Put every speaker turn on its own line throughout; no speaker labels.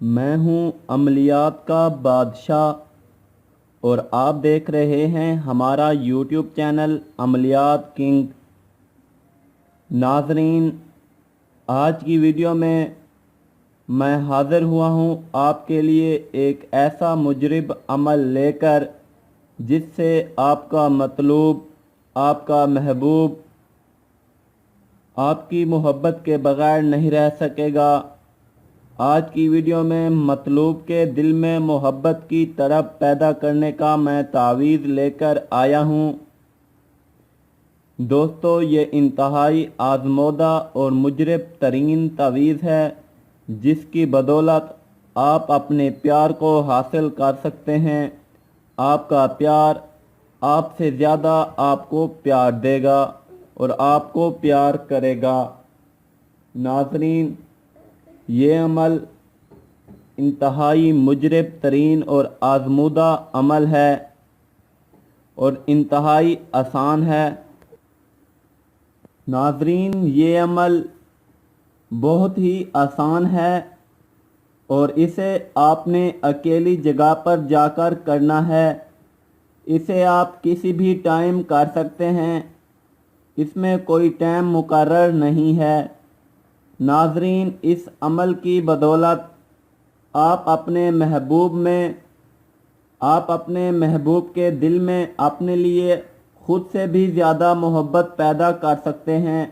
میں ہوں عملیات کا بادشاہ اور آپ دیکھ رہے ہیں ہمارا یوٹیوب چینل عملیات کنگ۔ ناظرین، آج کی ویڈیو میں حاضر ہوا ہوں آپ کے لیے ایک ایسا مجرب عمل لے کر جس سے آپ کا مطلوب، آپ کا محبوب آپ کی محبت کے بغیر نہیں رہ سکے گا۔ آج کی ویڈیو میں مطلوب کے دل میں محبت کی طرف پیدا کرنے کا میں تعویذ لے کر آیا ہوں۔ دوستو، یہ انتہائی آزمودہ اور مجرب ترین تعویذ ہے جس کی بدولت آپ اپنے پیار کو حاصل کر سکتے ہیں۔ آپ کا پیار آپ سے زیادہ آپ کو پیار دے گا اور آپ کو پیار کرے گا۔ ناظرین، یہ عمل انتہائی مجرب ترین اور آزمودہ عمل ہے اور انتہائی آسان ہے۔ ناظرین، یہ عمل بہت ہی آسان ہے اور اسے آپ نے اکیلی جگہ پر جا کر کرنا ہے۔ اسے آپ کسی بھی ٹائم کر سکتے ہیں، اس میں کوئی ٹائم مقرر نہیں ہے۔ ناظرین، اس عمل کی بدولت آپ اپنے محبوب کے دل میں اپنے لیے خود سے بھی زیادہ محبت پیدا کر سکتے ہیں۔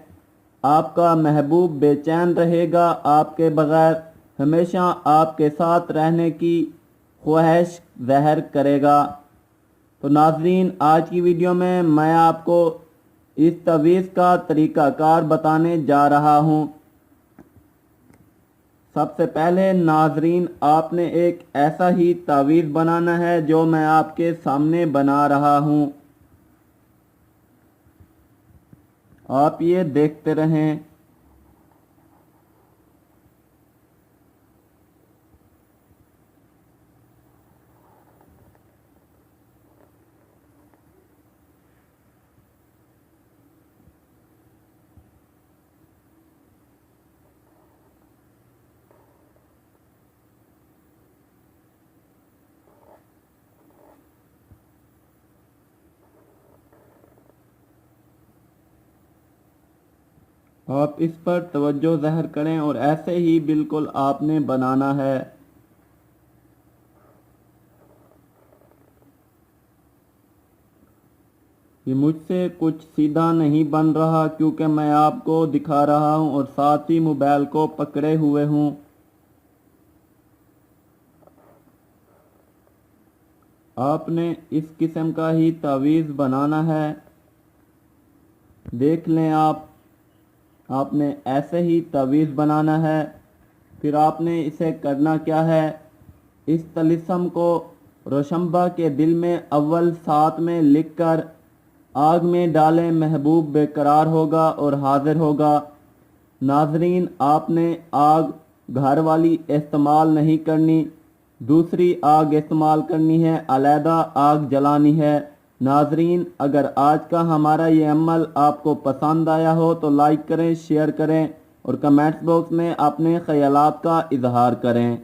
آپ کا محبوب بے چین رہے گا آپ کے بغیر، ہمیشہ آپ کے ساتھ رہنے کی خواہش ظاہر کرے گا۔ تو ناظرین، آج کی ویڈیو میں آپ کو اس تعویذ کا طریقہ کار بتانے جا رہا ہوں۔ سب سے پہلے ناظرین، آپ نے ایک ایسا ہی تعویذ بنانا ہے جو میں آپ کے سامنے بنا رہا ہوں۔ آپ یہ دیکھتے رہیں۔ آپ اس پر توجہ ظاہر کریں اور ایسے ہی بالکل آپ نے بنانا ہے۔ یہ مجھ سے کچھ سیدھا نہیں بن رہا کیونکہ میں آپ کو دکھا رہا ہوں اور ساتھ ہی موبائل کو پکڑے ہوئے ہوں۔ آپ نے اس قسم کا ہی تعویذ بنانا ہے۔ دیکھ لیں، آپ نے ایسے ہی تعویذ بنانا ہے۔ پھر آپ نے اسے کرنا کیا ہے، اس طلسم کو روشمبا کے دل میں اول 7 میں لکھ کر آگ میں ڈالیں۔ محبوب بے قرار ہوگا اور حاضر ہوگا۔ ناظرین، آپ نے آگ گھر والی استعمال نہیں کرنی، دوسری آگ استعمال کرنی ہے، علیحدہ آگ جلانی ہے۔ ناظرین، اگر آج کا ہمارا یہ عمل آپ کو پسند آیا ہو تو لائک کریں، شیئر کریں اور کمنٹس باکس میں اپنے خیالات کا اظہار کریں۔